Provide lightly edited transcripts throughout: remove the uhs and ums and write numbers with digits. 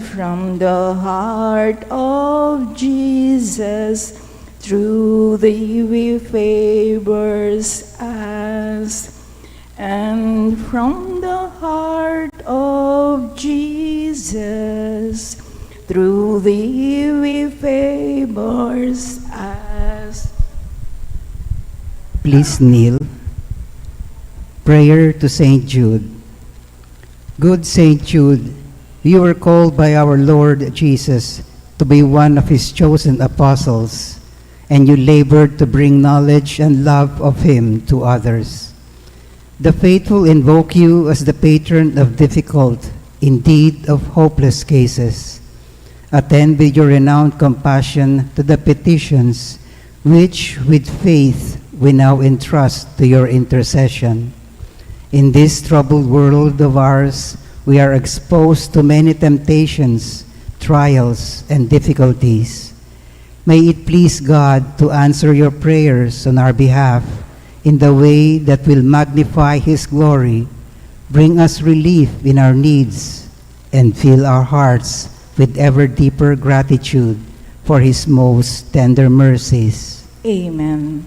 from the heart of Jesus, through thee we favors us. And from the heart of Jesus, through thee we favors us. Please kneel. Prayer to Saint Jude. Good Saint Jude, you were called by our Lord Jesus to be one of his chosen apostles, and you labored to bring knowledge and love of him to others. The faithful invoke you as the patron of difficult, indeed of hopeless cases. Attend with your renowned compassion to the petitions which with faith we now entrust to your intercession. In this troubled world of ours, we are exposed to many temptations, trials, and difficulties. May it please God to answer your prayers on our behalf in the way that will magnify his glory, bring us relief in our needs, and fill our hearts with ever deeper gratitude for his most tender mercies. Amen.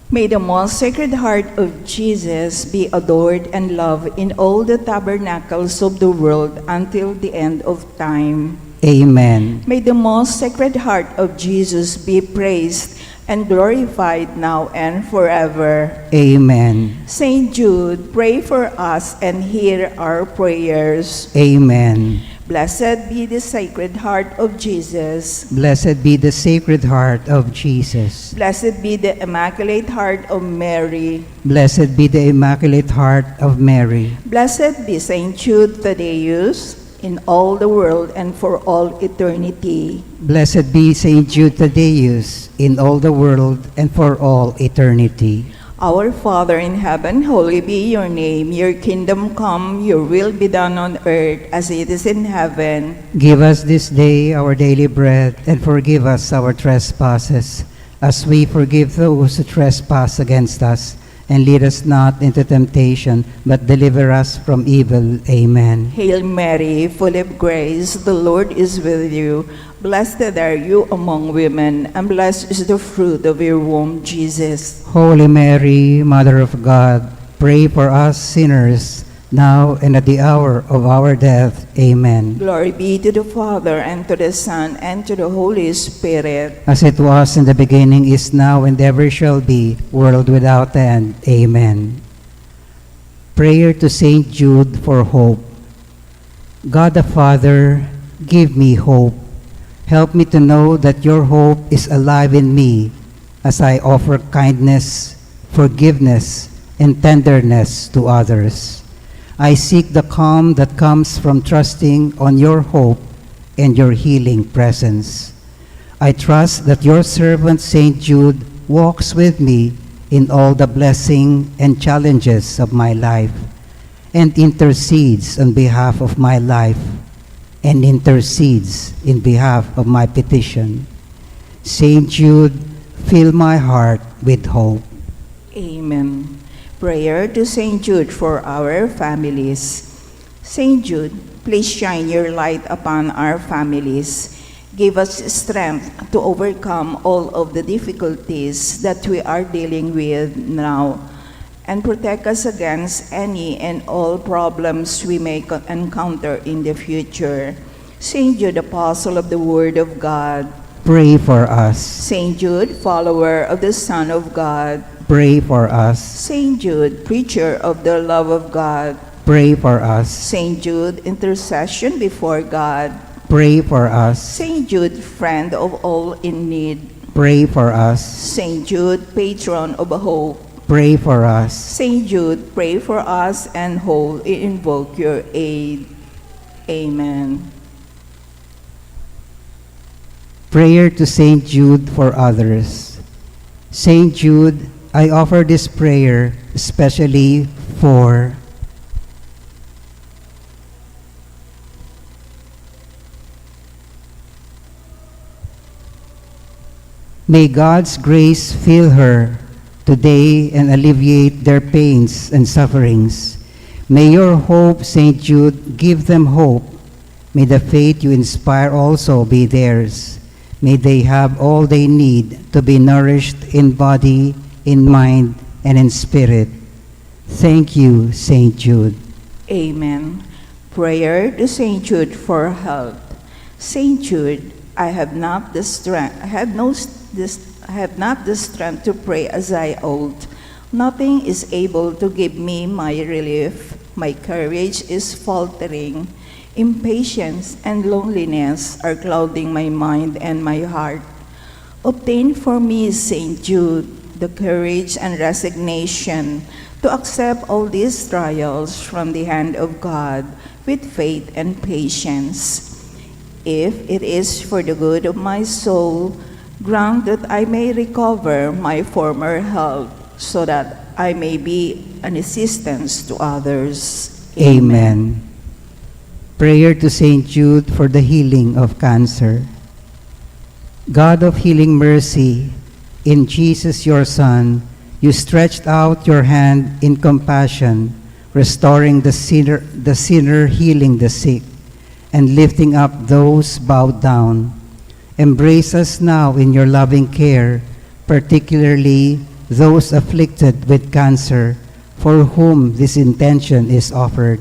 May the most sacred heart of Jesus be adored and loved in all the tabernacles of the world until the end of time. Amen. May the most sacred heart of Jesus be praised and glorified now and forever. Amen. Saint Jude, pray for us and hear our prayers. Amen. Blessed be the Sacred Heart of Jesus. Blessed be the Sacred Heart of Jesus. Blessed be the Immaculate Heart of Mary. Blessed be the Immaculate Heart of Mary. Blessed be Saint Jude Thaddeus in all the world and for all eternity. Blessed be Saint Jude Thaddeus in all the world and for all eternity. Our Father in heaven, hallowed be your name. Your kingdom come, your will be done on earth as it is in heaven. Give us this day our daily bread, and forgive us our trespasses, as we forgive those who trespass against us. And lead us not into temptation, but deliver us from evil. Amen. Hail Mary, full of grace, the Lord is with you. Blessed are you among women, and blessed is the fruit of your womb, Jesus. Holy Mary, Mother of God, pray for us sinners, now and at the hour of our death. Amen. Glory be to the Father, and to the Son, and to the Holy Spirit. As it was in the beginning, is now, and ever shall be, world without end. Amen. Prayer to Saint Jude for hope. God the Father, give me hope. Help me to know that your hope is alive in me as I offer kindness, forgiveness, and tenderness to others. I seek the calm that comes from trusting on your hope and your healing presence. I trust that your servant Saint Jude walks with me in all the blessing and challenges of my life, and intercedes on behalf of my life, and intercedes in behalf of my petition. Saint Jude, fill my heart with hope. Amen. Prayer to Saint Jude for our families. Saint Jude, please shine your light upon our families. Give us strength to overcome all of the difficulties that we are dealing with now, and protect us against any and all problems we may encounter in the future. Saint Jude, Apostle of the Word of God, Pray for us. Saint Jude, follower of the Son of God, Pray for us. Saint Jude, preacher of the love of God, Pray for us. Saint Jude, intercession before God, Pray for us. Saint Jude, friend of all in need, Pray for us. Saint Jude, patron of hope, Pray for us. Saint Jude, pray for us and wholly invoke your aid. Amen. Prayer to Saint Jude for others. Saint Jude, I offer this prayer especially for May God's grace fill her today and alleviate their pains and sufferings. May your hope, Saint Jude, give them hope May the faith you inspire also be theirs. May they have all they need to be nourished in body, in mind, and in spirit. Thank you, St. Jude. Amen. Prayer to St. Jude for health. St. Jude, I have not the strength to pray as I ought. Nothing is able to give me my relief. My courage is faltering. Impatience and loneliness are clouding my mind and my heart. Obtain for me, St. Jude, the courage and resignation to accept all these trials from the hand of God with faith and patience. If it is for the good of my soul, grant that I may recover my former health so that I may be an assistance to others. Amen. Prayer to St. Jude for the healing of cancer. God of healing mercy, in Jesus your Son, you stretched out your hand in compassion, restoring the sinner, healing the sick, and lifting up those bowed down. Embrace us now in your loving care, particularly those afflicted with cancer, for whom this intention is offered.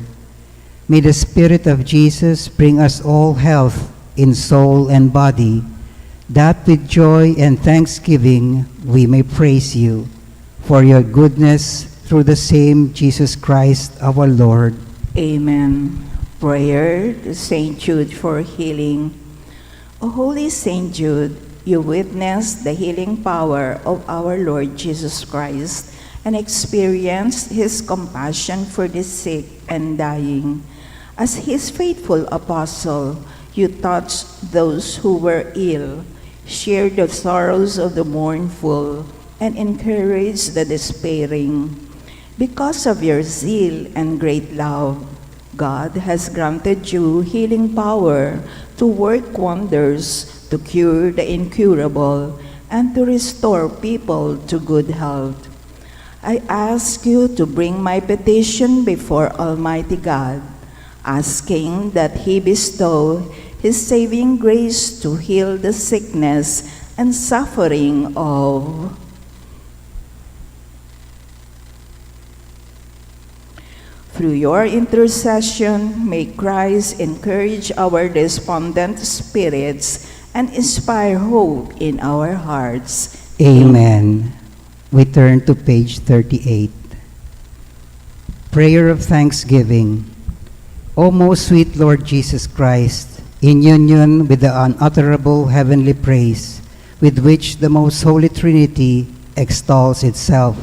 May the Spirit of Jesus bring us all health in soul and body, that with joy and thanksgiving we may praise you for your goodness through the same Jesus Christ our Lord. Amen. Prayer to St. Jude for healing. O holy St. Jude, you witnessed the healing power of our Lord Jesus Christ and experienced his compassion for the sick and dying. As his faithful apostle, you touched those who were ill, shared the sorrows of the mournful, and encouraged the despairing. Because of your zeal and great love, God has granted you healing power to work wonders, to cure the incurable, and to restore people to good health. I ask you to bring my petition before Almighty God, asking that He bestow His saving grace to heal the sickness and suffering of Through your intercession, may Christ encourage our despondent spirits and inspire hope in our hearts. Amen. We turn to page 38. Prayer of Thanksgiving. O most sweet Lord Jesus Christ, in union with the unutterable heavenly praise with which the most holy Trinity extols itself,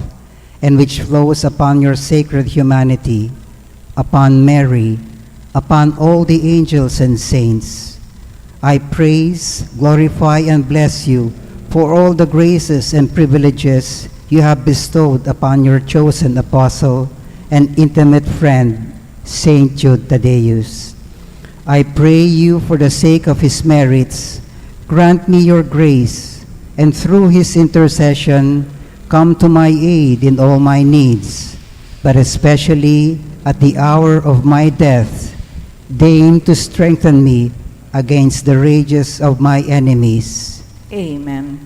and which flows upon your sacred humanity, upon Mary, upon all the angels and saints, I praise, glorify, and bless you for all the graces and privileges you have bestowed upon your chosen apostle and intimate friend, Saint Jude Thaddeus. I pray you for the sake of his merits, grant me your grace, and through his intercession, come to my aid in all my needs, but especially at the hour of my death, deign to strengthen me against the rages of my enemies. Amen.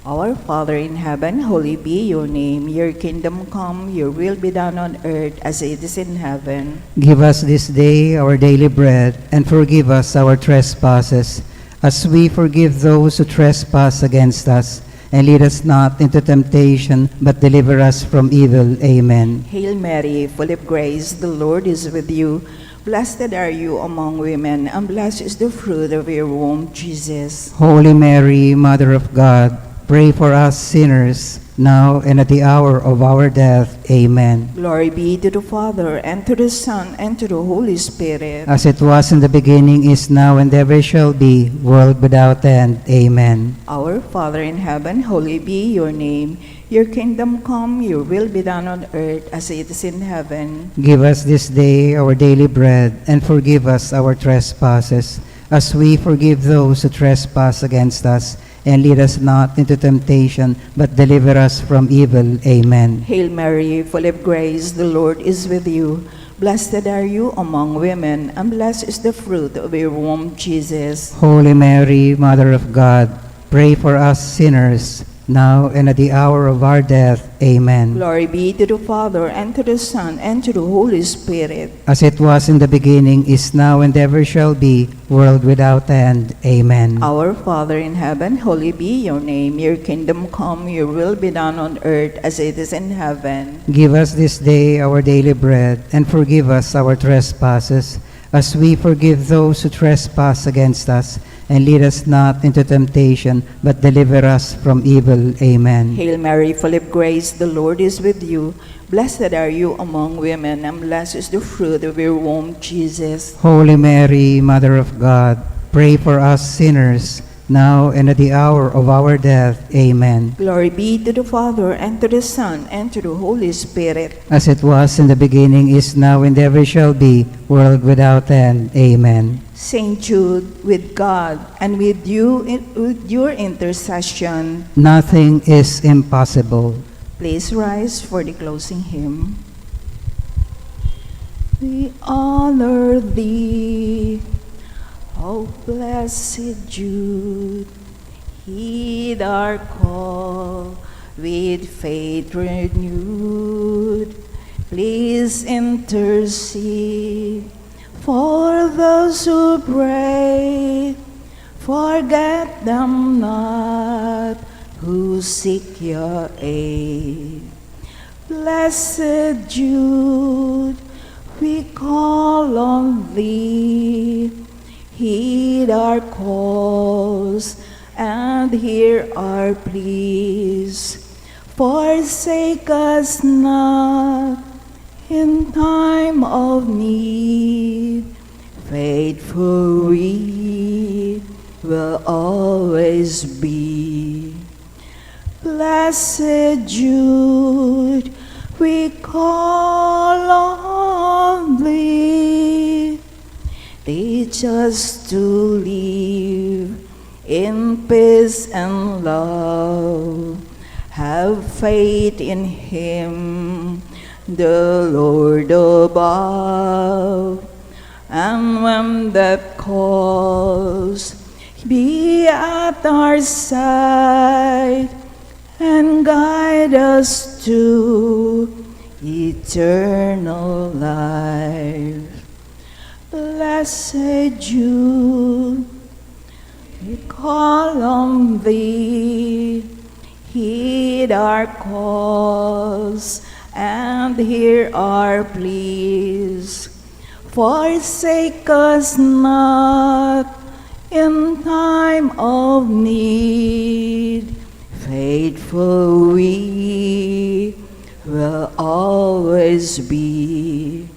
Our Father in heaven, holy be your name. Your kingdom come, your will be done on earth as it is in heaven. Give us this day our daily bread, and forgive us our trespasses, as we forgive those who trespass against us. And lead us not into temptation, but deliver us from evil. Amen. Hail Mary, full of grace, the Lord is with you. Blessed are you among women, and blessed is the fruit of your womb, Jesus. Holy Mary, Mother of God, pray for us sinners, now and at the hour of our death. Amen. Glory be to the Father, and to the Son, and to the Holy Spirit. As it was in the beginning, is now, and ever shall be, world without end. Amen. Our Father in heaven, holy be your name. Your kingdom come, your will be done on earth as it is in heaven. Give us this day our daily bread, and forgive us our trespasses, as we forgive those who trespass against us. And lead us not into temptation, but deliver us from evil. Amen. Hail Mary, full of grace, the Lord is with you. Blessed are you among women, and blessed is the fruit of your womb, Jesus. Holy Mary, Mother of God, pray for us sinners, now and at the hour of our death. Amen. Glory be to the Father, and to the Son, and to the Holy Spirit. As it was in the beginning, is now, and ever shall be, world without end. Amen. Our Father in heaven, holy be your name. Your kingdom come, your will be done on earth as it is in heaven. Give us this day our daily bread, and forgive us our trespasses, as we forgive those who trespass against us. And lead us not into temptation, but deliver us from evil. Amen. Hail Mary, full of grace, the Lord is with you. Blessed are you among women, and blessed is the fruit of your womb, Jesus. Holy Mary, Mother of God, pray for us sinners, now and at the hour of our death. Amen. Glory be to the Father, and to the Son, and to the Holy Spirit. As it was in the beginning, is now, and ever shall be, world without end. Amen. Saint Jude, with God, and with you, with your intercession, Nothing is impossible. please rise for the closing hymn. We honor thee, O blessed Jude. Heed our call with faith renewed. Please intercede for those who pray. Forget them not who seek your aid. Blessed Jude, we call on thee. Heed our calls and hear our pleas. Forsake us not in time of need. Faithful we will always be. Blessed Jude, we call on thee. Teach us to live in peace and love. Have faith in Him, the Lord above. And when death calls, be at our side and guide us to eternal life. Blessed Jude, we call on thee. Heed our calls and hear our pleas. Forsake us not in time of need. Faithful we will always be.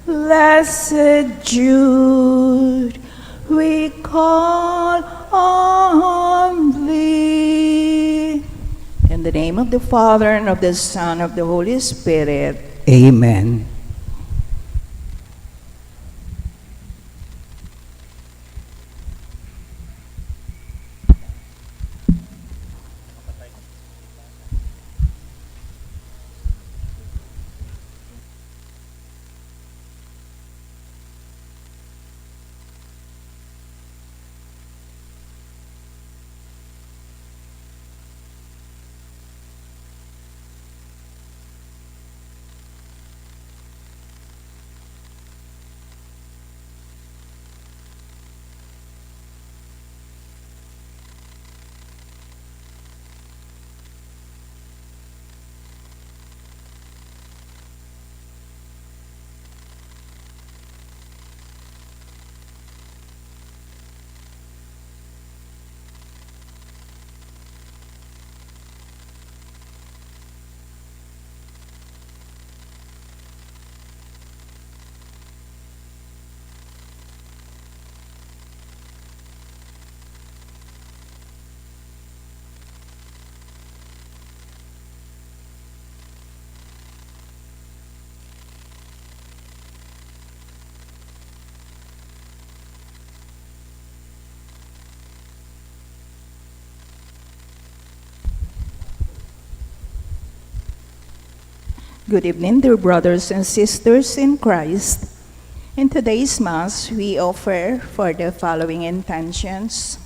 Blessed Jude, we call on thee. In the name of the Father, and of the Son, and of the Holy Spirit. Amen. Good evening, dear brothers and sisters in Christ. In today's Mass, we offer for the following intentions.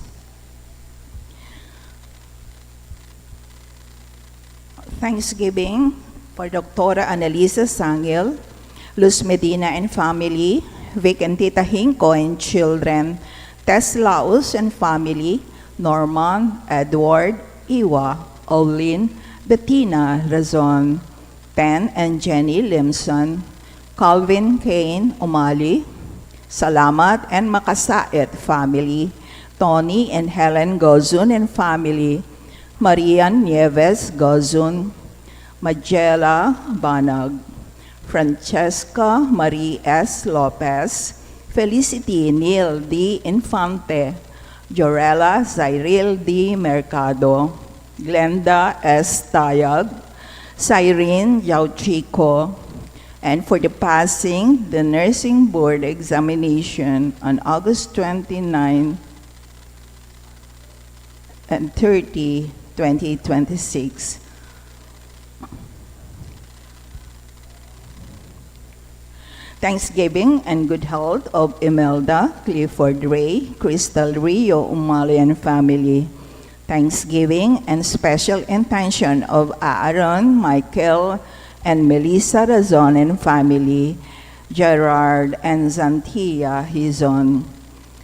Thanksgiving for Dr. Annalisa Sangil, Luz Medina and family, Vic and Tita Hinko and children, Tess Laos and family, Norman, Edward, Iwa, Olin, Bettina Razon, Pen and Jenny Limson, Calvin Kane Umali, Salamat and Makasait family, Tony and Helen Gozun and family, Marian Nieves Gozun, Magella Banag, Francesca Marie S. Lopez, Felicity Neil D. Infante, Jorella Cyril D. Mercado, Glenda S. Tayag, Cyrene 𝗍𝐿𝐶𝐂𝐿𝐁, and for the passing the nursing board examination on August 29 and 30, 2026. Thanksgiving and good health of Imelda, Clifford Ray, Crystal Rio Umali and family. Thanksgiving and special intention of Aaron, Michael, and Melissa Razon and family, Gerard and Sanita Hizon.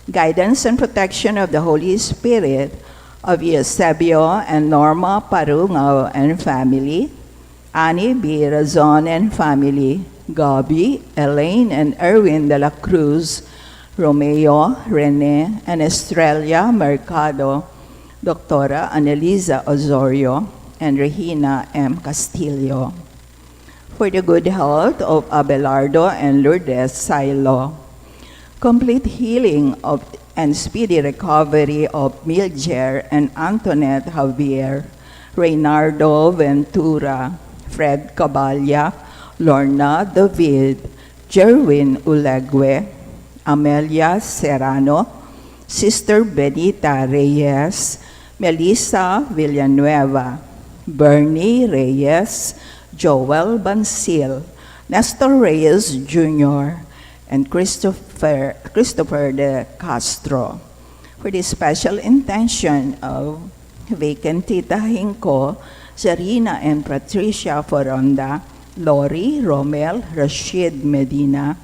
Guidance and protection of the Holy Spirit of Eusebio and Norma Parungaw and family, Annie B. Razon and family, Gabi, Elaine and Erwin de la Cruz, Romeo, Rene, and Estrella Mercado, Dr. Annalisa Osorio, and Regina M. Castillo. For the good health of Abelardo and Lourdes Silo, complete healing of and speedy recovery of Miljer and Antoinette Javier, Reynardo Ventura, Fred Caballa, Lorna David, Jerwin Ulegwe, Amelia Serrano, Sister Benita Reyes, Melissa Villanueva, Bernie Reyes, Joel Bansil, Nestor Reyes Jr., and Christopher de Castro. For the special intention of Vic and Tita Hinko, Zarina and Patricia Foronda, Lori, Romel, Rashid Medina,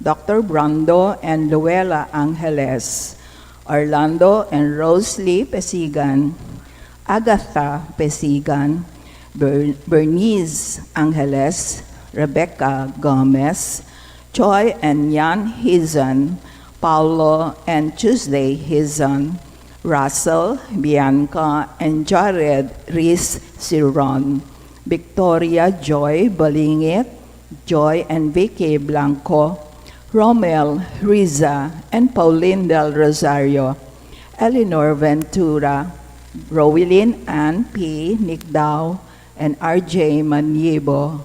Dr. Brando and Luella Angeles, Orlando and Rosalie Pesigan, Agatha Pesigan, Bernice Angeles, Rebecca Gomez, Choi and Yan Hizon, Paulo and Tuesday Hizon, Russell, Bianca, and Jared Riz Siron, Victoria Joy Balingit, Joy and Vicky Blanco, Romel Riza, and Pauline Del Rosario, Eleanor Ventura, Rowelyn Ann P. Nicdao, and R.J. Maniebo,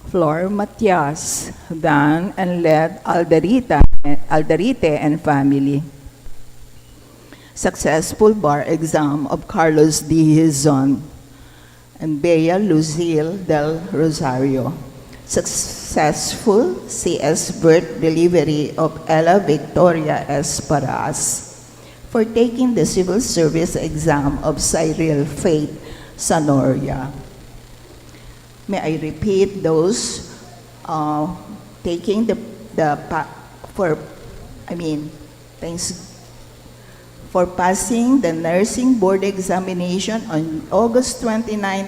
Flor Matias, Dan and Led Alderite and family. Successful bar exam of Carlos D. Hizon and Bea Lucille del Rosario. Successful CS birth delivery of Ella Victoria S. Paras. For taking the civil service exam of Cyril Faith Sanoria. May I repeat those taking thanks for passing the nursing board examination on August 29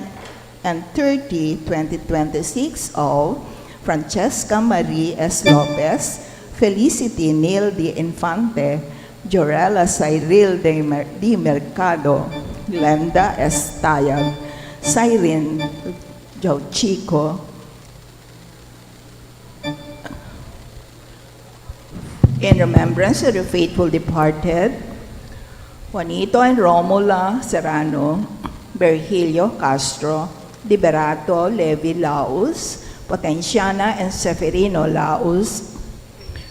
and 30, 2026 of Francesca Marie S. Lopez, Felicity Neil D. Infante, Jorella Cyril D. Mercado, Glenda S. Tayag, Cyrene 𝗍𝐿𝐶𝐂𝐿𝐁, in remembrance of the faithful departed, Juanito and Romula Serrano, Virgilio Castro, Liberato Levi Laos, Potenciana and Seferino Laos,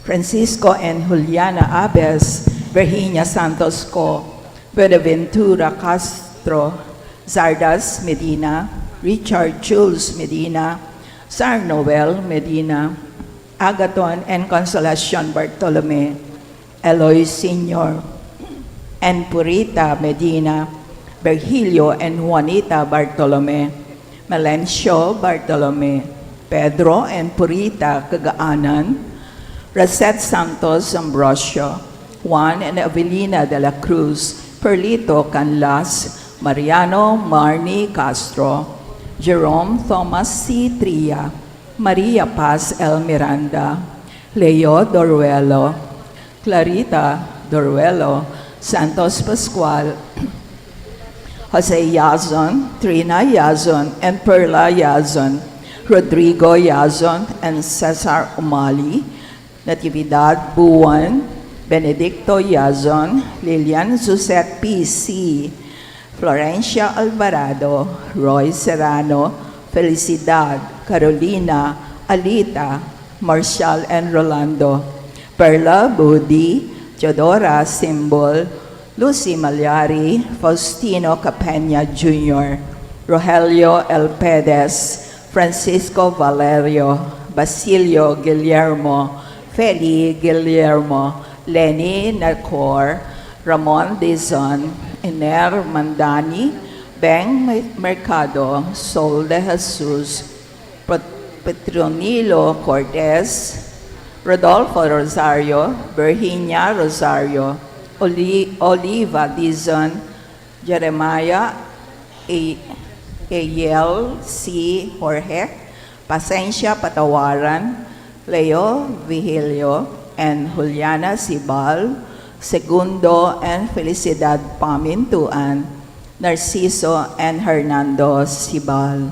Francisco and Juliana Abes, Virginia Santos Co, Buenaventura Castro, Zardas Medina, Richard Jules Medina, Sar Noel Medina, Agaton and Consolacion Bartolome, Eloy Sr., and Purita Medina, Virgilio and Juanita Bartolome, Melencio Bartolome, Pedro and Purita Cagaanan, Rosette Santos Ambrosio, Juan and Avelina de la Cruz, Perlito Canlas, Mariano Marni Castro, Jerome Thomas C. Tria, Maria Paz L. Miranda, Leo Doruelo, Clarita Doruelo, Santos Pascual, Jose Yazon, Trina Yazon, and Perla Yazon, Rodrigo Yazon, and Cesar Umali, Natividad Buwan, Benedicto Yazon, Lilian Suzette P.C., Florencia Alvarado, Roy Serrano, Felicidad, Carolina, Alita, Marshall and Rolando, Perla Budi, Teodora Simbol, Lucy Malyari, Faustino Capena Jr., Rogelio L. Pedez, Francisco Valerio, Basilio Guillermo, Feli Guillermo, Lenny Nacor, Ramon Dizon, Iner Mandani, Beng Mercado, Sol de Jesus, Petronilo Cortez, Rodolfo Rosario, Virginia Rosario, Oliva Dizon, Jeremiah 𝐒𝐿𝐶 Jorge, Pasencia Patawaran, Leo Vigilio, and Juliana Sibal, Segundo and Felicidad Pamintuan, Narciso and Hernando Sibal.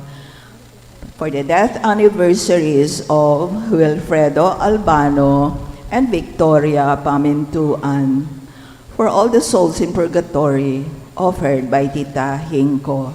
For the death anniversaries of Wilfredo Albano and Victoria Pamintuan, for all the souls in purgatory, offered by Tita Hinko.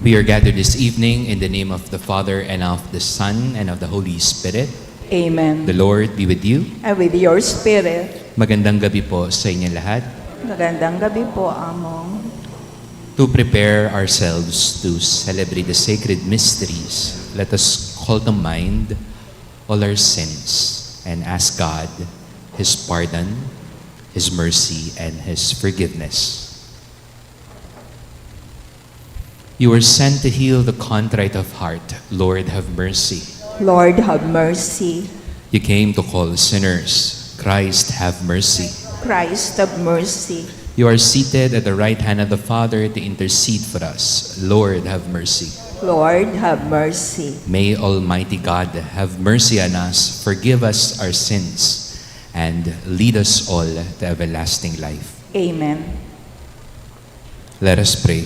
We are gathered this evening in the name of the Father, and of the Son, and of the Holy Spirit. Amen. The Lord be with you. And with your spirit. Magandang gabi po sa inyo lahat. Magandang gabi po, Amo. To prepare ourselves to celebrate the sacred mysteries, let us call to mind all our sins and ask God His pardon, His mercy, and His forgiveness. You are sent to heal the contrite of heart. Lord, have mercy. Lord, have mercy. You came to call sinners. Christ, have mercy. Christ, have mercy. You are seated at the right hand of the Father to intercede for us. Lord, have mercy. Lord, have mercy. May Almighty God have mercy on us, forgive us our sins, and lead us all to everlasting life. Amen. Let us pray.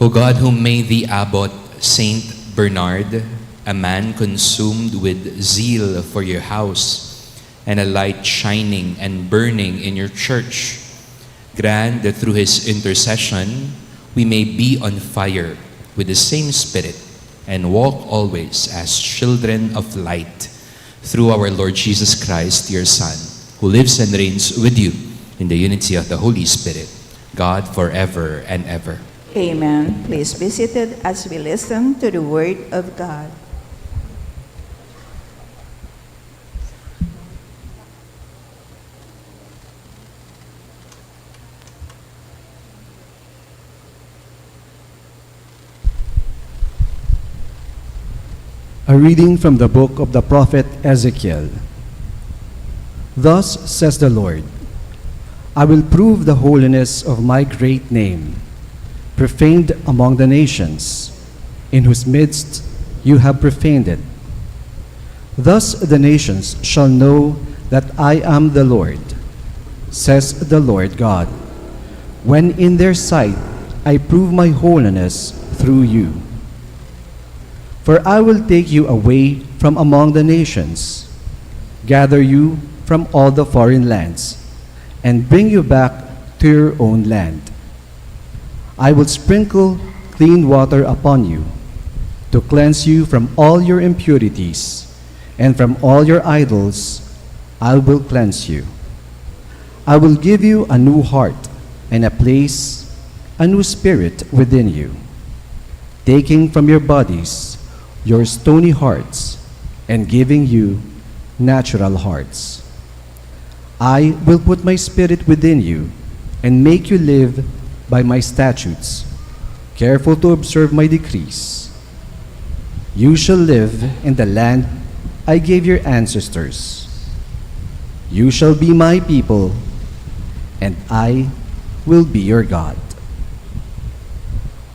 O God, who made the Abbot Saint Bernard, a man consumed with zeal for your house, and a light shining and burning in your church, grant that through his intercession we may be on fire with the same Spirit and walk always as children of light, through our Lord Jesus Christ, your Son, who lives and reigns with you in the unity of the Holy Spirit, God forever and ever. Amen. Please be seated as we listen to the Word of God. A reading from the book of the prophet Ezekiel. Thus says the Lord, I will prove the holiness of my great name, profaned among the nations, in whose midst you have profaned it. Thus the nations shall know that I am the Lord, says the Lord God, when in their sight I prove my holiness through you. For I will take you away from among the nations, gather you from all the foreign lands, and bring you back to your own land. I will sprinkle clean water upon you, to cleanse you from all your impurities, and from all your idols I will cleanse you. I will give you a new heart, and a new spirit within you, taking from your bodies your stony hearts, and giving you natural hearts. I will put my spirit within you, and make you live by my statutes, careful to observe my decrees. You shall live in the land I gave your ancestors. You shall be my people, and I will be your God.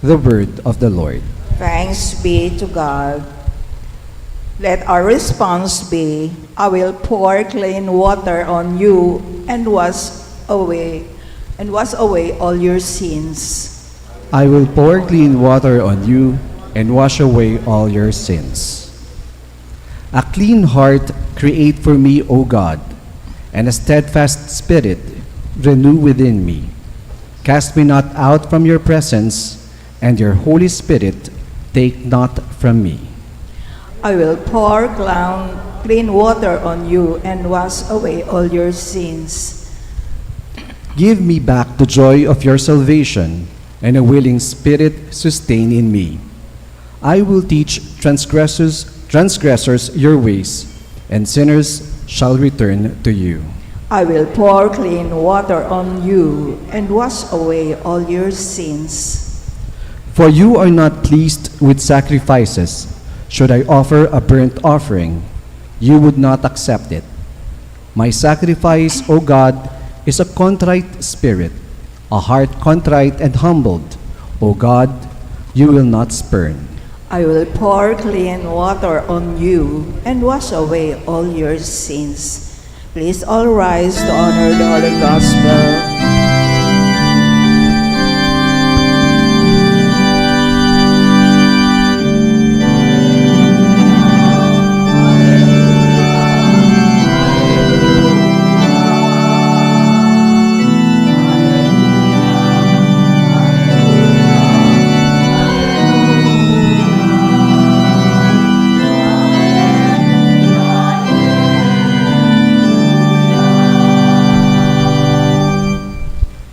The word of the Lord. Thanks be to God. Let our response be, I will pour clean water on you and wash away all your sins. I will pour clean water on you and wash away all your sins. A clean heart create for me, O God, and a steadfast spirit renew within me. Cast me not out from your presence, and your Holy Spirit take not from me. I will pour clean water on you and wash away all your sins. Give me back the joy of your salvation, and a willing spirit sustain in me. I will teach transgressors your ways, and sinners shall return to you. I will pour clean water on you and wash away all your sins. For you are not pleased with sacrifices. Should I offer a burnt offering, you would not accept it. My sacrifice, O God, is a contrite spirit, a heart contrite and humbled. O God, you will not spurn. I will pour clean water on you and wash away all your sins. Please all rise to honor the Holy Gospel.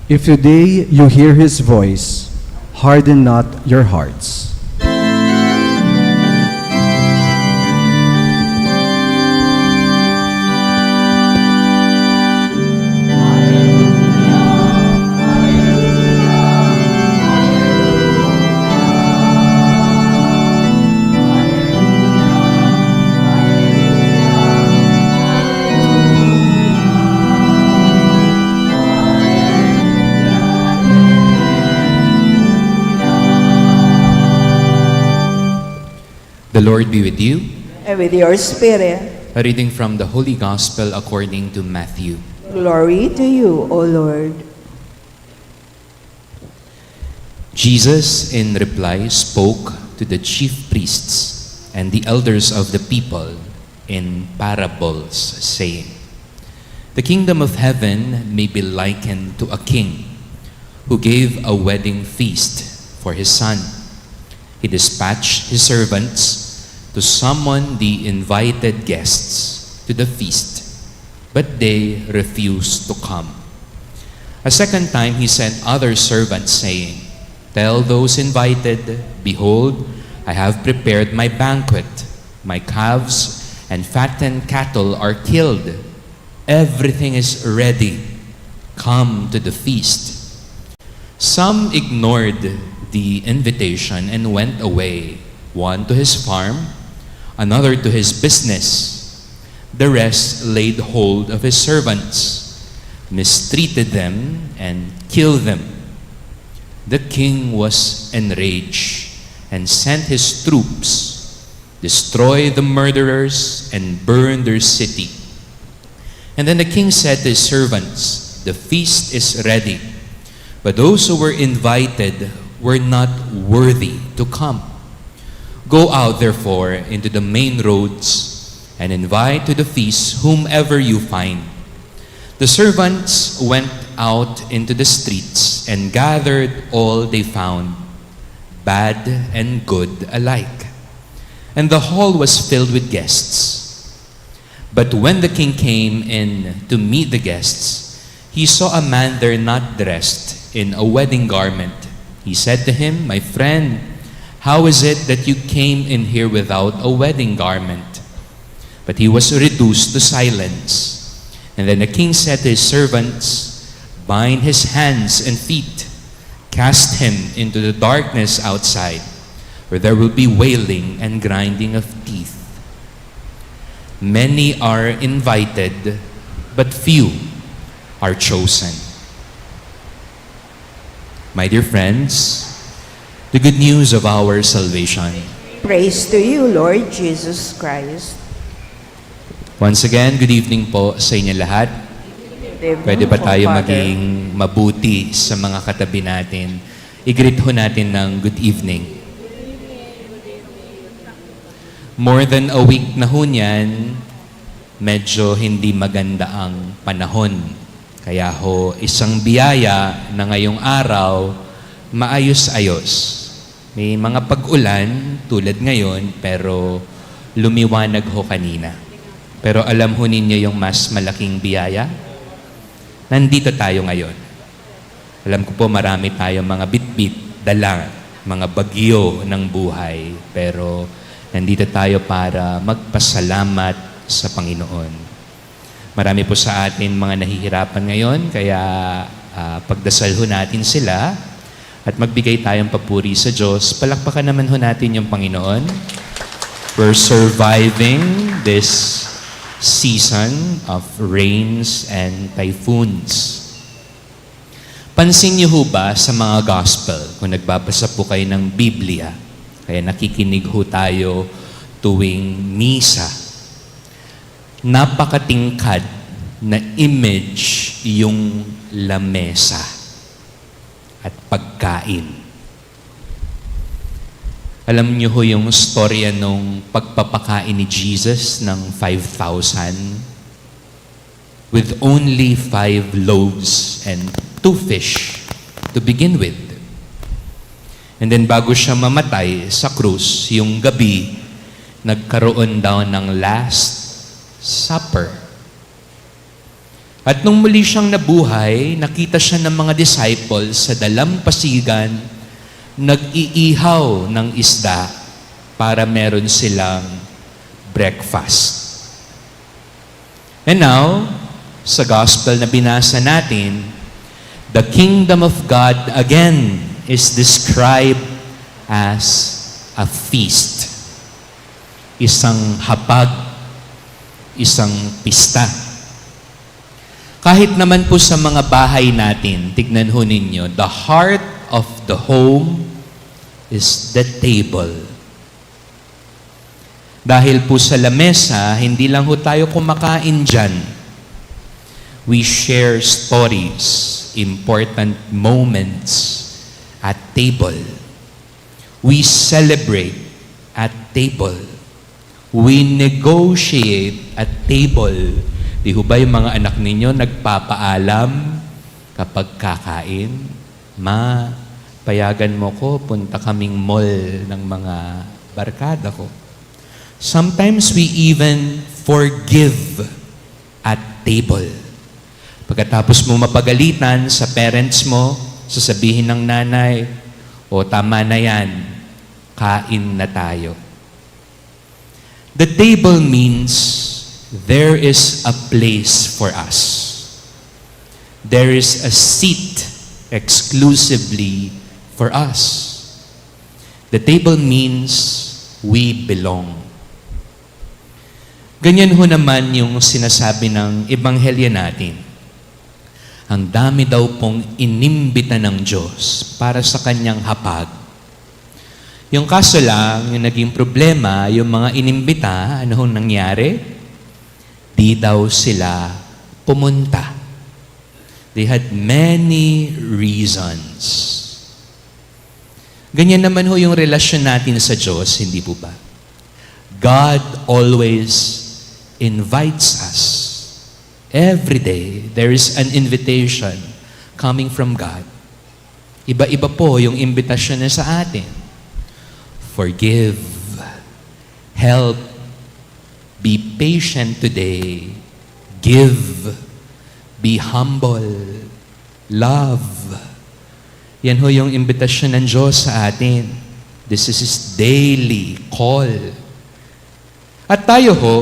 If today you hear his voice, harden not your hearts. The Lord be with you. And with your spirit. A reading from the Holy Gospel according to Matthew. Glory to you, O Lord. Jesus, in reply, spoke to the chief priests and the elders of the people in parables, saying, "The kingdom of heaven may be likened to a king who gave a wedding feast for his son. He dispatched his servants to summon the invited guests to the feast, but they refused to come. A second time he sent other servants, saying, 'Tell those invited, behold, I have prepared my banquet. My calves and fattened cattle are killed. Everything is ready. Come to the feast.' Some ignored the invitation and went away, one to his farm, another to his business. The rest laid hold of his servants, mistreated them, and killed them. The king was enraged and sent his troops, destroy the murderers, and burn their city. And then the king said to his servants, 'The feast is ready, but those who were invited were not worthy to come. Go out, therefore, into the main roads and invite to the feast whomever you find.' The servants went out into the streets and gathered all they found, bad and good alike. And the hall was filled with guests. But when the king came in to meet the guests, he saw a man there not dressed in a wedding garment. He said to him, 'My friend, how is it that you came in here without a wedding garment?' But he was reduced to silence. And then the king said to his servants, 'Bind his hands and feet, cast him into the darkness outside, where there will be wailing and grinding of teeth. Many are invited, but few are chosen.'" My dear friends, the good news of our salvation. Praise to you, Lord Jesus Christ. Once again, good evening po sa inyo lahat. Pwede ba tayo maging mabuti sa mga katabi natin? I-greet ho natin ng good evening. More than a week na ho niyan, medyo hindi maganda ang panahon. Kaya ho, isang biyaya na ngayong araw, maayos-ayos. May mga pag-ulan tulad ngayon, pero lumiwanag ho kanina. Pero alam ho ninyo yung mas malaking biyaya? Nandito tayo ngayon. Alam ko po marami tayong mga bitbit, dala, mga bagyo ng buhay. Pero nandito tayo para magpasalamat sa Panginoon. Marami po sa atin mga nahihirapan ngayon, kaya pagdasal ho natin sila at magbigay tayong papuri sa Diyos. Palakpakan naman ho natin yung Panginoon. We're surviving this season of rains and typhoons. Pansin niyo ho ba sa mga gospel, kung nagbabasa po kayo ng Biblia, kaya nakikinig ho tayo tuwing misa, napakatingkad na image yung lamesa at pagkain. Alam niyo ho yung storya nung pagpapakain ni Jesus ng 5,000 with only 5 loaves and 2 fish to begin with. And then bago siya mamatay sa krus, yung gabi, nagkaroon daw ng Last Supper. At nung muli siyang nabuhay, nakita siya ng mga disciples sa dalampasigan, nag-iihaw ng isda para meron silang breakfast. And now, sa gospel na binasa natin, the kingdom of God again is described as a feast. Isang hapag, isang pista. Kahit naman po sa mga bahay natin, tignan ho ninyo, the heart of the home is the table. Dahil po sa lamesa, hindi lang ho tayo kumakain dyan. We share stories, important moments at table. We celebrate at table. We negotiate at table. Di ho ba yung mga anak ninyo nagpapaalam kapag kakain? Ma, payagan mo ko, punta kaming mall ng mga barkada ko. Sometimes we even forgive at table. Pagkatapos mo mapagalitan sa parents mo, sasabihin ng nanay, o tama na yan, kain na tayo. The table means there is a place for us. There is a seat exclusively for us. The table means we belong. Ganyan ho naman yung sinasabi ng ebanghelya natin. Ang dami daw pong inimbita ng Diyos para sa kanyang hapag. Yung kaso lang, yung naging problema, yung mga inimbita, ano hong nangyari? Di daw sila pumunta. They had many reasons. Ganyan naman ho yung relasyon natin sa Diyos, hindi po ba? God always invites us. Every day, there is an invitation coming from God. Iba-iba po yung imbitasyon niya sa atin. Forgive, help, be patient today, give, be humble, love. Yan ho yung imbitasyon ng Diyos sa atin. This is His daily call. At tayo ho,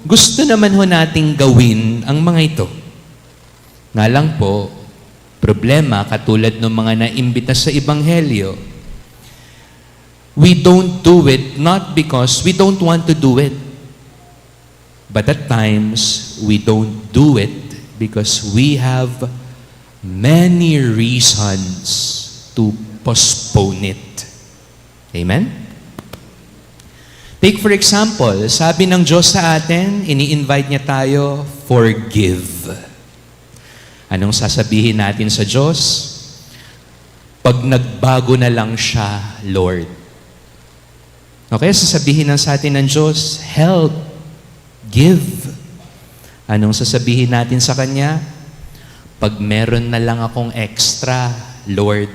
gusto naman ho nating gawin ang mga ito. Nga lang po, problema katulad ng mga naimbita sa Ebanghelyo, we don't do it not because we don't want to do it. But at times, we don't do it because we have many reasons to postpone it. Amen? Take for example, sabi ng Diyos sa atin, ini-invite niya tayo, forgive. Anong sasabihin natin sa Diyos? Pag nagbago na lang siya, Lord. Okay, sasabihin sa atin ng Diyos, help. Give. Anong sasabihin natin sa Kanya? Pag meron na lang akong extra, Lord.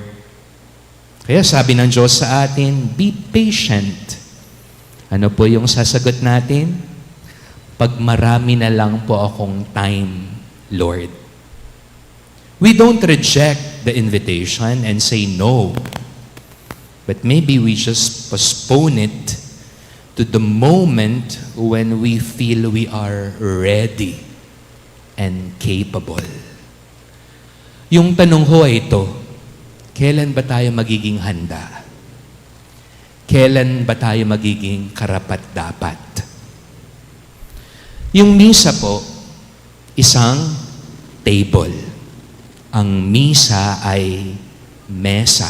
Kaya sabi ng Diyos sa atin, be patient. Ano po yung sasagot natin? Pag marami na lang po akong time, Lord. We don't reject the invitation and say no. But maybe we just postpone it to the moment when we feel we are ready and capable. Yung tanong ho ay ito, kailan ba tayo magiging handa? Kailan ba tayo magiging karapat-dapat? Yung misa po, isang table. Ang misa ay mesa.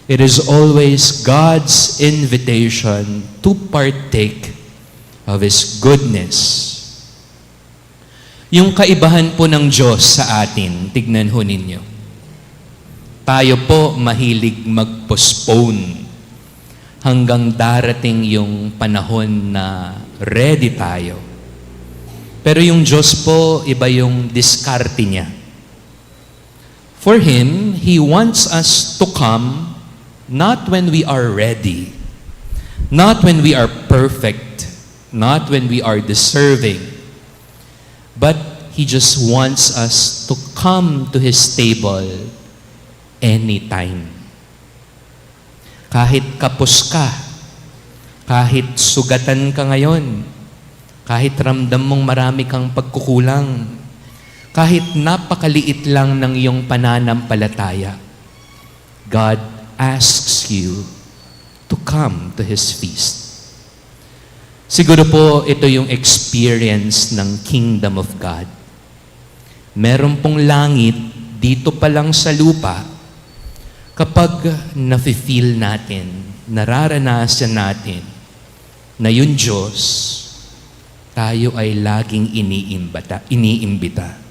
It is always God's invitation to partake of His goodness. Yung kaibahan po ng Diyos sa atin, tignan ho ninyo. Tayo po mahilig mag-postpone hanggang darating yung panahon na ready tayo. Pero yung Diyos po, iba yung diskarte niya. For Him, He wants us to come not when we are ready, not when we are perfect, not when we are deserving, but He just wants us to come to His table anytime. Kahit kapos ka, kahit sugatan ka ngayon, kahit ramdam mong marami kang pagkukulang, kahit napakaliit lang ng iyong pananampalataya, God asks you to come to His feast. Siguro po ito yung experience ng Kingdom of God. Meron pong langit dito pa lang sa lupa kapag nafe-feel natin, nararanasan natin na yung Diyos, tayo ay laging iniimbita.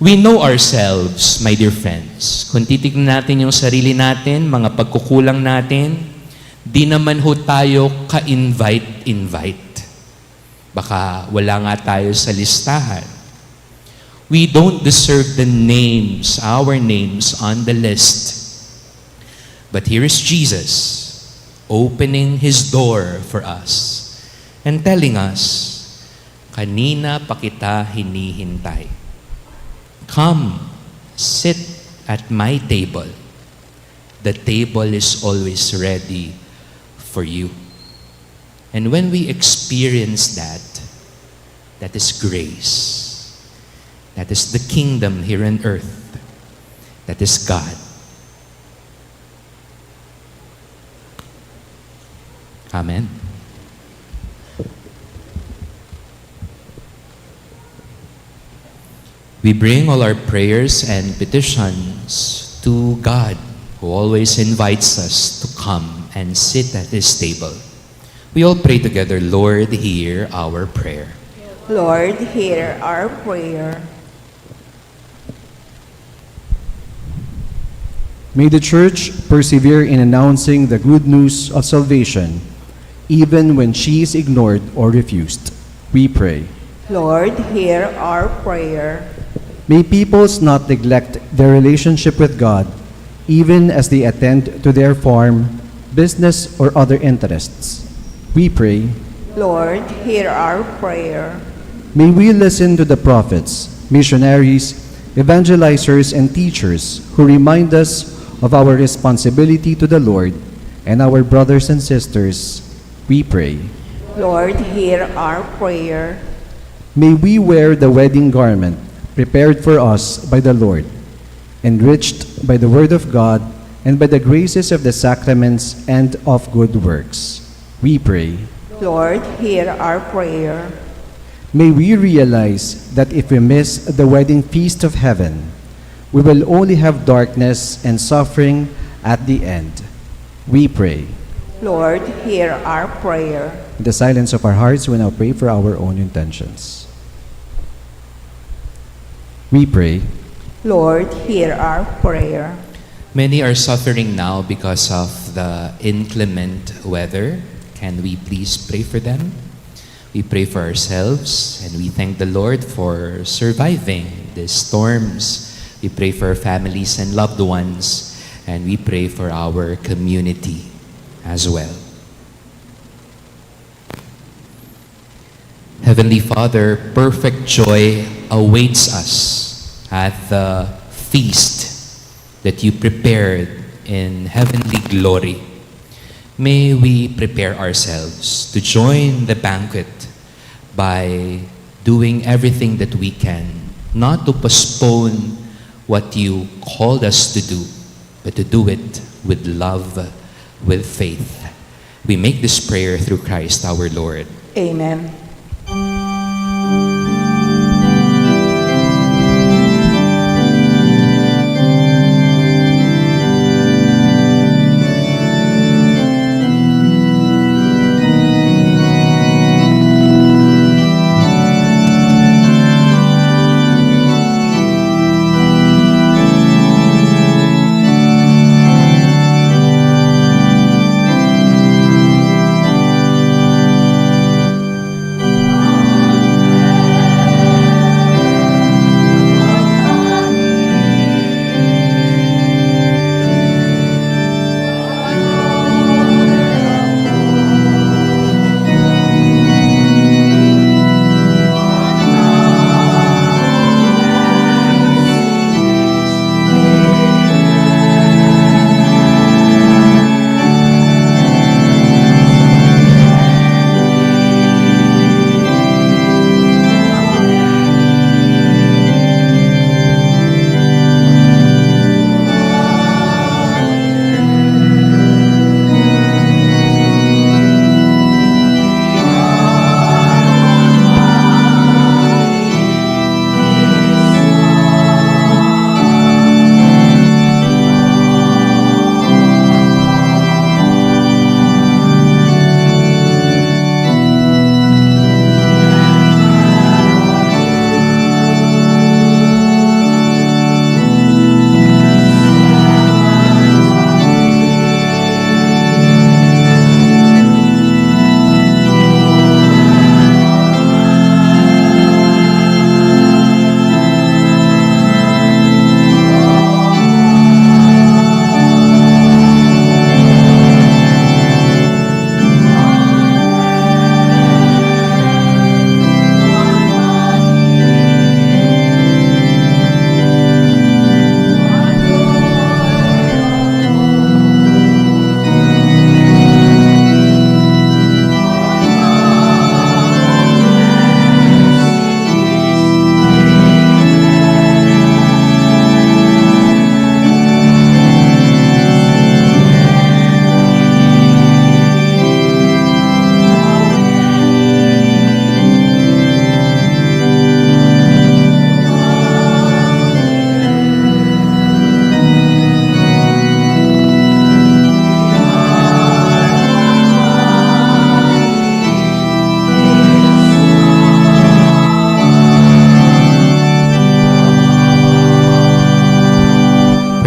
We know ourselves, my dear friends. Kung titignan natin yung sarili natin, mga pagkukulang natin, di naman ho tayo ka-invite. Baka wala nga tayo sa listahan. We don't deserve the names, our names on the list. But here is Jesus opening His door for us and telling us, kanina pa kita hinihintay. Come, sit at my table. The table is always ready for you. And when we experience that, that is grace. That is the kingdom here on earth. That is God. Amen. We bring all our prayers and petitions to God, who always invites us to come and sit at His table. We all pray together, Lord, hear our prayer. Lord, hear our prayer. May the Church persevere in announcing the good news of salvation, even when she is ignored or refused. We pray. Lord, hear our prayer. May peoples not neglect their relationship with God, even as they attend to their farm, business, or other interests. We pray. Lord, hear our prayer. May we listen to the prophets, missionaries, evangelizers, and teachers who remind us of our responsibility to the Lord and our brothers and sisters. We pray. Lord, hear our prayer. May we wear the wedding garment prepared for us by the Lord, enriched by the Word of God and by the graces of the sacraments and of good works. We pray. Lord, hear our prayer. May we realize that if we miss the wedding feast of heaven, we will only have darkness and suffering at the end. We pray. Lord, hear our prayer. In the silence of our hearts, we now pray for our own intentions. We pray. Lord, hear our prayer. Many are suffering now because of the inclement weather. Can we please pray for them? We pray for ourselves and we thank the Lord for surviving these storms. We pray for our families and loved ones, and we pray for our community as well. Heavenly Father, perfect joy awaits us at the feast that you prepared in heavenly glory. May we prepare ourselves to join the banquet by doing everything that we can, not to postpone what you called us to do, but to do it with love, with faith. We make this prayer through Christ our Lord. Amen.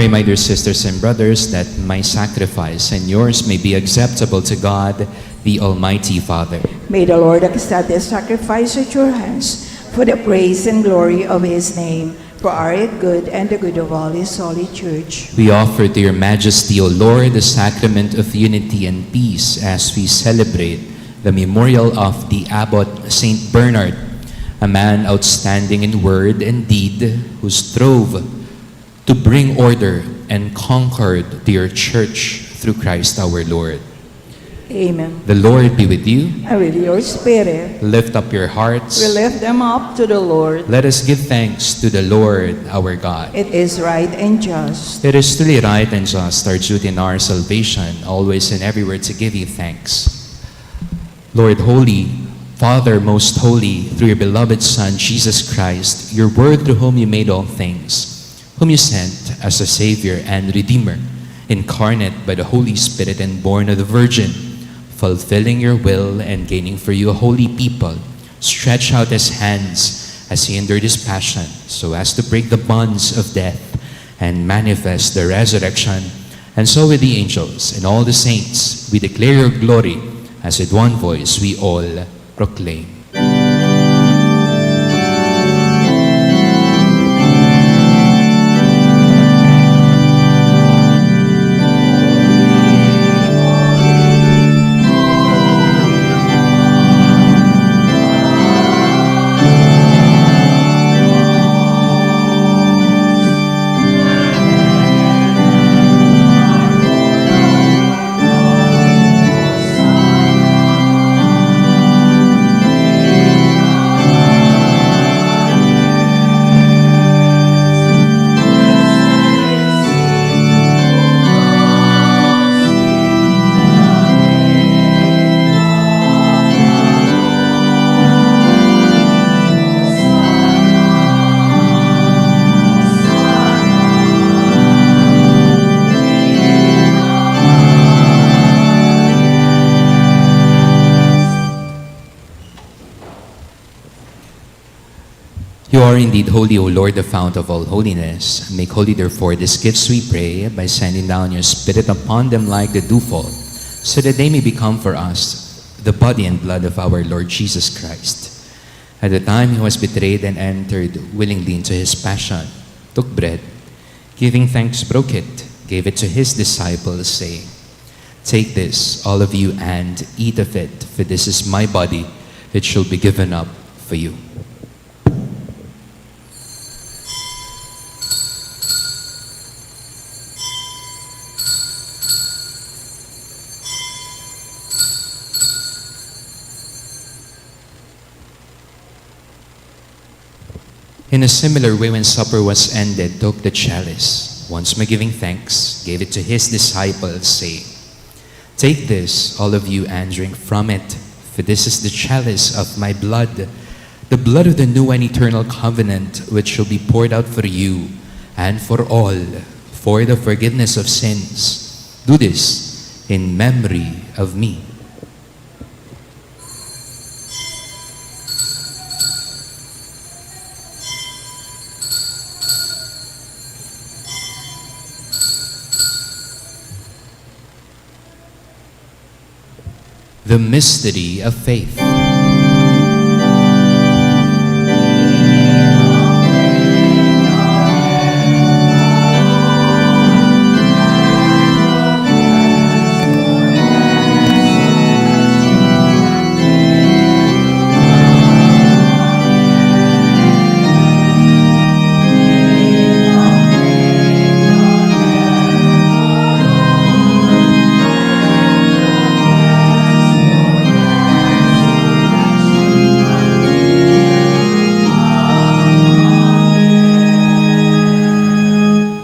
pray, my dear sisters and brothers, that my sacrifice and yours may be acceptable to God, the Almighty Father. May the Lord accept this sacrifice at your hands for the praise and glory of his name, for our good and the good of all his holy church. We offer to your majesty, O Lord, the sacrament of unity and peace as we celebrate the memorial of the Abbot St. Bernard, a man outstanding in word and deed who strove to bring order and concord to your church through Christ our Lord. Amen. The Lord be with you. And with your spirit, Lift up your hearts. we lift them up to the Lord. Let us give thanks to the Lord our God. It is right and just. It is truly right and just, our duty and our salvation, always and everywhere to give you thanks. Lord, holy, Father, most holy, through your beloved Son, Jesus Christ, your word through whom you made all things, whom you sent as a Savior and Redeemer, incarnate by the Holy Spirit and born of the Virgin, fulfilling your will and gaining for you a holy people, stretch out his hands as he endured his passion, so as to break the bonds of death and manifest the resurrection. And so with the angels and all the saints, we declare your glory, as with one voice we all proclaim. You are indeed holy, O Lord, the fount of all holiness. Make holy, therefore, these gifts, we pray, by sending down your Spirit upon them like the dewfall, so that they may become for us the body and blood of our Lord Jesus Christ. At the time he was betrayed and entered willingly into his passion, took bread, giving thanks, broke it, gave it to his disciples, saying, "Take this, all of you, and eat of it, for this is my body, which shall be given up for you." In a similar way, when supper was ended, took the chalice. Once more giving thanks, gave it to his disciples, saying, "Take this, all of you, and drink from it, for this is the chalice of my blood, the blood of the new and eternal covenant, which shall be poured out for you and for all, for the forgiveness of sins. Do this in memory of me." The mystery of faith.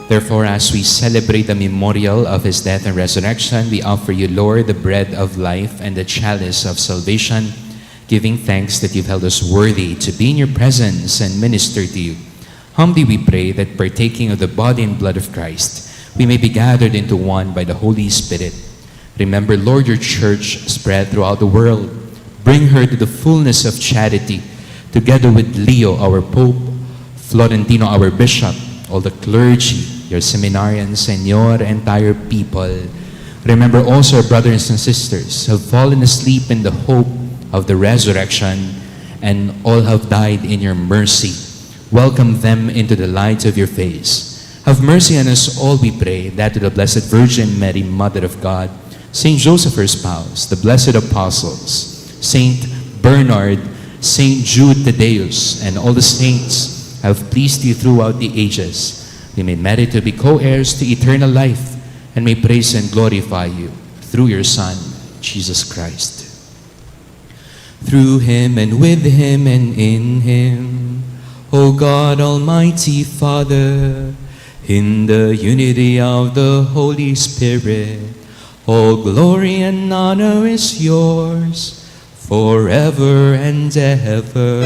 Therefore, as we celebrate the memorial of his death and resurrection, we offer you, Lord, the bread of life and the chalice of salvation, giving thanks that you've held us worthy to be in your presence and minister to you. Humbly we pray that, partaking of the body and blood of Christ, we may be gathered into one by the Holy Spirit. Remember, Lord, your church spread throughout the world. Bring her to the fullness of charity, together with Leo, our Pope, Florentino, our Bishop, all the clergy, your seminarians, and your entire people. Remember also our brothers and sisters who have fallen asleep in the hope of the resurrection, and all have died in your mercy. Welcome them into the light of your face. Have mercy on us all, we pray, that to the Blessed Virgin Mary, Mother of God, Saint Joseph, her spouse, the blessed apostles, Saint Bernard, Saint Jude Thaddeus, and all the saints have pleased you throughout the ages, we may merit to be co-heirs to eternal life, and may praise and glorify you through your Son, Jesus Christ. Through him and with him and in him, O God, Almighty Father, in the unity of the Holy Spirit, all glory and honor is yours forever and ever.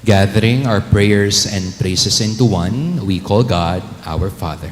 Gathering our prayers and praises into one, we call God our Father.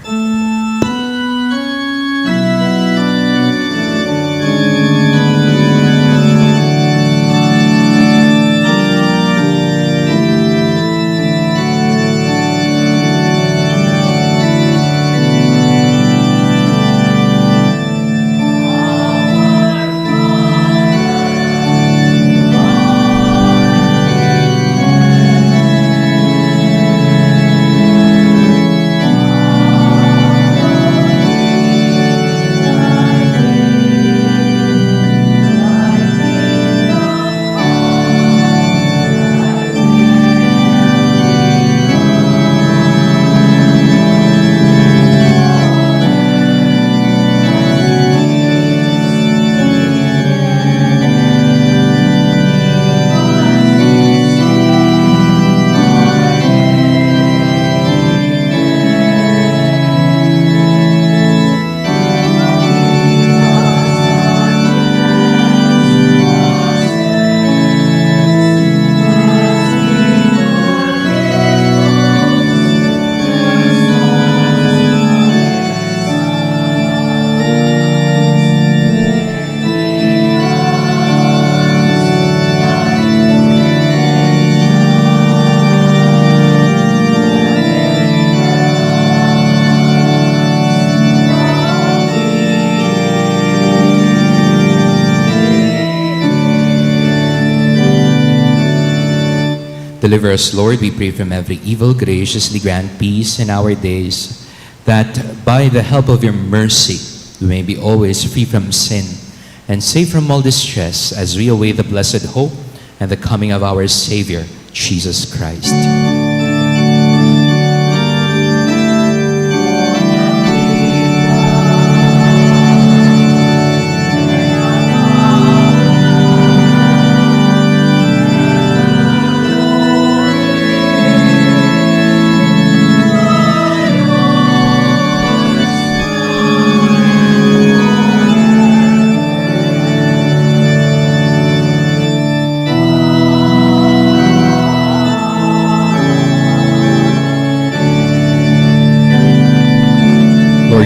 Deliver us, Lord, we pray, from every evil. Graciously grant peace in our days, that by the help of your mercy we may be always free from sin and safe from all distress, as we await the blessed hope and the coming of our Savior, Jesus Christ.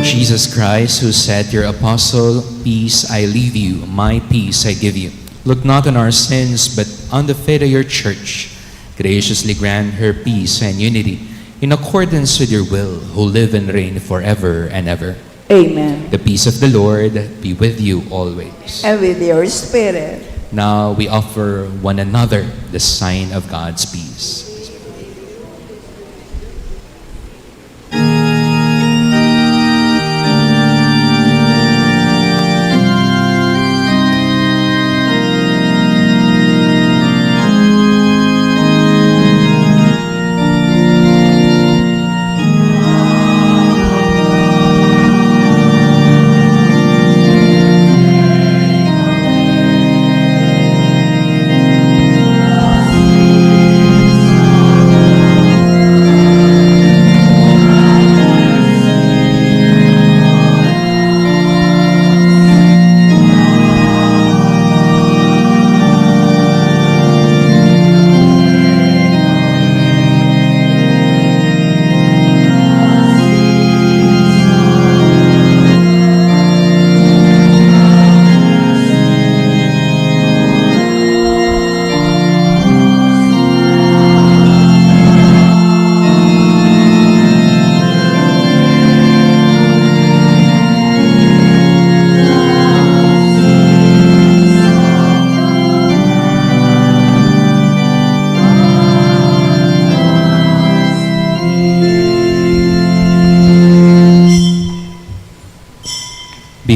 Jesus Christ, who said to your apostle, "Peace I leave you, my peace I give you," look not on our sins, but on the faith of your church. Graciously grant her peace and unity in accordance with your will, who live and reign forever and ever. Amen. The peace of the Lord be with you always. And with your spirit. Now we offer one another the sign of God's peace.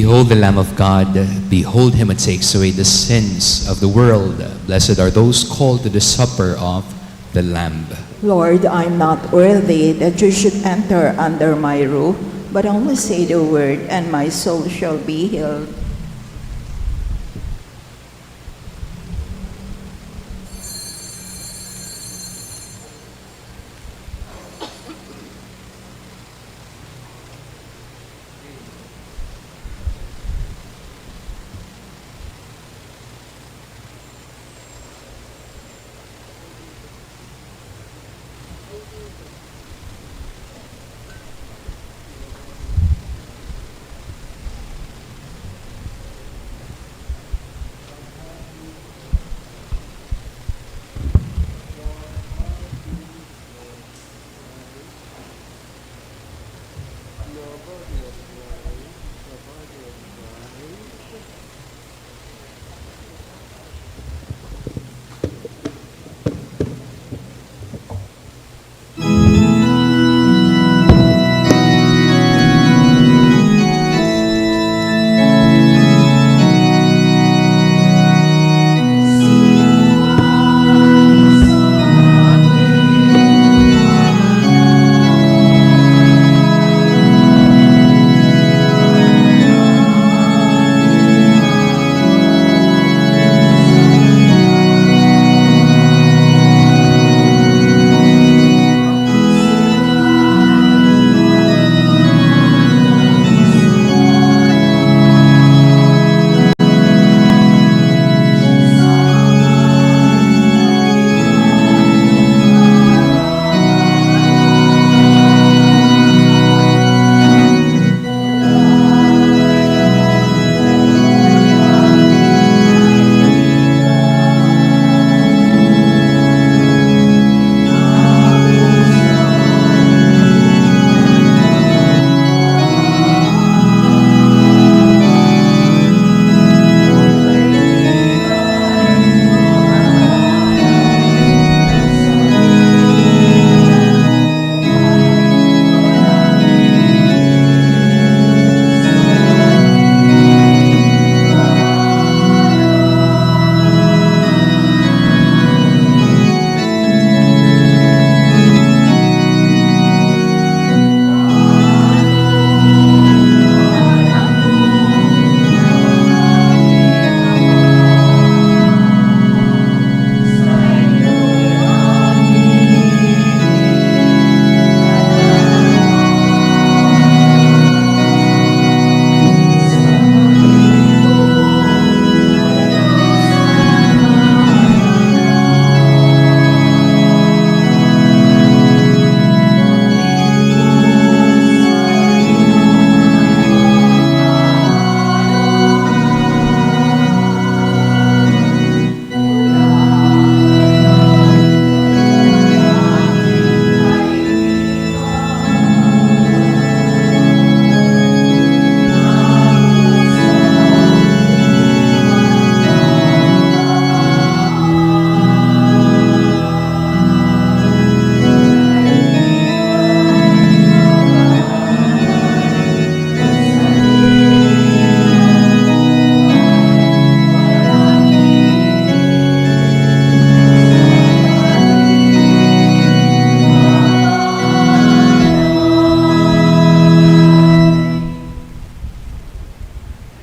Behold the Lamb of God. Behold him who takes away the sins of the world. Blessed are those called to the supper of the Lamb. Lord, I am not worthy that you should enter under my roof, but only say the word, and my soul shall be healed.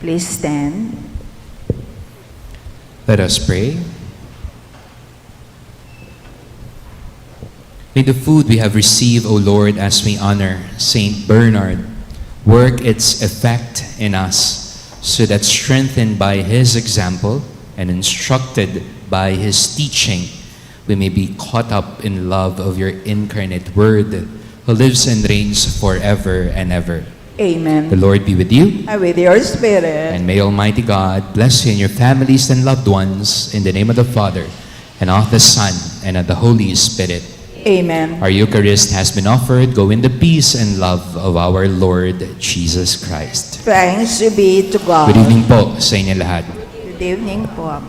Please stand. Let us pray. May the food we have received, O Lord, as we honor Saint Bernard, work its effect in us, so that strengthened by his example and instructed by his teaching, we may be caught up in love of your incarnate Word, who lives and reigns forever and ever. Amen. The Lord be with you. And with your spirit. And may Almighty God bless you and your families and loved ones, in the name of the Father, and of the Son, and of the Holy Spirit. Amen. Our Eucharist has been offered. Go in the peace and love of our Lord Jesus Christ. Thanks be to God. Good evening po sa inyo lahat. Good evening po.